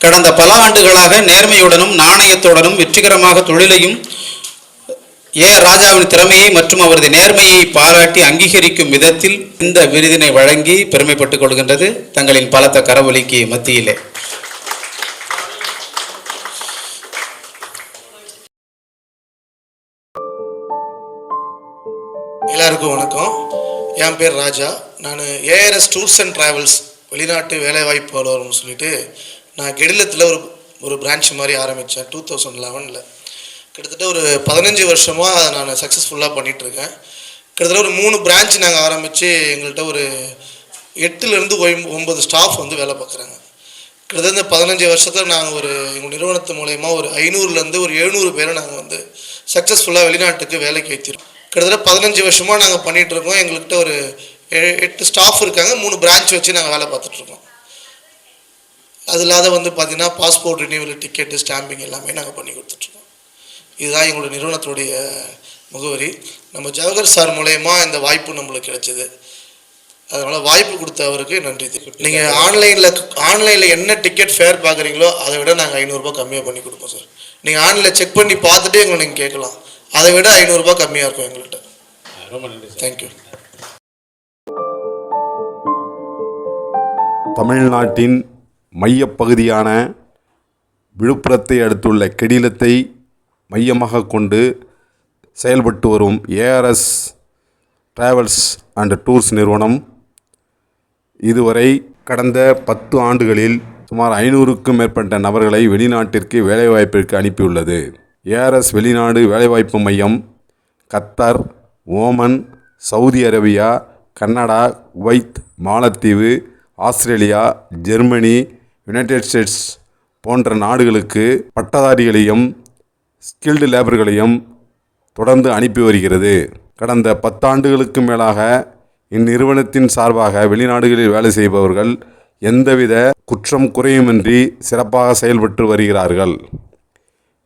கடந்த பல ஆண்டுகளாக நேர்மையுடனும் நாணயத்துடனும் வெற்றிகரமாக தொழிலையும் ராஜாவின் திறமையை மற்றும் அவரது நேர்மையை பாராட்டி அங்கீகரிக்கும் விதத்தில் இந்த விருதினை வழங்கி பெருமைப்பட்டுக் கொள்கின்றது தங்களின் பலத்த கரவொலிக்கு மத்தியிலே. எல்லாருக்கும் வணக்கம். என் பேர் ராஜா. நான் ஏஆர்எஸ் டூர்ஸ் அண்ட் ட்ராவல்ஸ் வெளிநாட்டு வேலைவாய்ப்பு அலுவலகம்னு சொல்லிட்டு நான் கெடிலத்தில் ஒரு பிரான்ச் மாதிரி ஆரம்பித்தேன் 2011. கிட்டத்தட்ட ஒரு 15 வருஷமாக அதை நான் சக்ஸஸ்ஃபுல்லாக பண்ணிகிட்ருக்கேன். கிட்டத்தட்ட ஒரு 3 பிரான்ச் நாங்கள் ஆரம்பித்து எங்கள்கிட்ட ஒரு 8லேருந்து 9 ஸ்டாஃப் வந்து வேலை பார்க்குறாங்க. கிட்டத்தட்ட இந்த 15 வருஷத்தில் நாங்கள் எங்கள் நிறுவனத்து மூலயமா ஒரு 500லேருந்து ஒரு 700 பேரை நாங்கள் வந்து சக்ஸஸ்ஃபுல்லாக வெளிநாட்டுக்கு வேலைக்கு வைத்திருக்கோம். கிட்டத்தட்ட 15 வருஷமாக நாங்கள் பண்ணிகிட்ருக்கோம். எங்கள்கிட்ட ஒரு 8 ஸ்டாஃப் இருக்காங்க. 3 பிரான்ச் வச்சு நாங்கள் வேலை பார்த்துட்ருக்கோம். அது இல்லாத வந்து பார்த்திங்கன்னா பாஸ்போர்ட் ரினியூவல், டிக்கெட்டு, ஸ்டாம்பிங் எல்லாமே நாங்கள் பண்ணி கொடுத்துட்ருக்கோம். இதுதான் எங்களோட நிறுவனத்துடைய முகவரி. நம்ம ஜவஹர் சார் மூலயமா இந்த வாய்ப்பு நம்மளுக்கு கிடைச்சிது. அதனால் வாய்ப்பு கொடுத்த அவருக்கு நன்றி. நீங்கள் ஆன்லைனில் என்ன டிக்கெட் ஃபேர் பார்க்குறீங்களோ அதை விட நாங்கள் 500 ரூபா கம்மியாக பண்ணி கொடுப்போம் சார். நீங்கள் ஆன்லைனில் செக் பண்ணி பார்த்துட்டு எங்களை நீங்கள் கேட்கலாம். அதை விட 500 ரூபா கம்மியாக இருக்கும் எங்கள்கிட்ட. ரொம்ப நன்றி. தேங்க்யூ. தமிழ்நாட்டின் மையப்பகுதியான விழுப்புரத்தை அடுத்துள்ள கெடிலத்தை மையமாக கொண்டு செயல்பட்டு வரும் ஏஆர்எஸ் டிராவல்ஸ் அண்ட் டூர்ஸ் நிறுவனம் இதுவரை கடந்த 10 ஆண்டுகளில் சுமார் 500க்கும் மேற்பட்ட நபர்களை வெளிநாட்டிற்கு வேலைவாய்ப்பிற்கு அனுப்பியுள்ளது. ஏஆர்எஸ் வெளிநாடு வேலைவாய்ப்பு மையம் Qatar, Oman, Saudi Arabia, Canada, Kuwait, மாலத்தீவு, ஆஸ்திரேலியா, ஜெர்மனி, யுனைடெட் ஸ்டேட்ஸ் போன்ற நாடுகளுக்கு பட்டதாரிகளையும் ஸ்கில்டு லேபர்களையும் தொடர்ந்து அனுப்பி வருகிறது. கடந்த 10 ஆண்டுகளுக்கு மேலாக இந்நிறுவனத்தின் சார்பாக வெளிநாடுகளில் வேலை செய்பவர்கள் எந்தவித குற்றம் குறையுமின்றி சிறப்பாக செயல்பட்டு வருகிறார்கள்.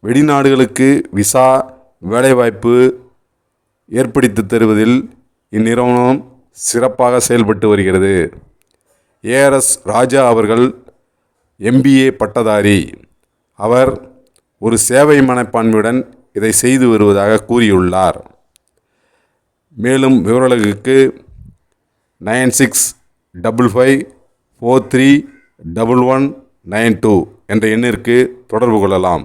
வெளிநாடுகளுக்கு விசா வேலைவாய்ப்பு ஏற்படுத்தி தருவதில் இந்நிறுவனம் சிறப்பாக செயல்பட்டு வருகிறது. ஏஆர்எஸ் ராஜா அவர்கள் MBA பட்டதாரி. அவர் ஒரு சேவை மனப்பான்மையுடன் இதை செய்து வருவதாக கூறியுள்ளார். மேலும் விவரங்களுக்கு 9655431192 என்ற எண்ணிற்கு தொடர்பு கொள்ளலாம்.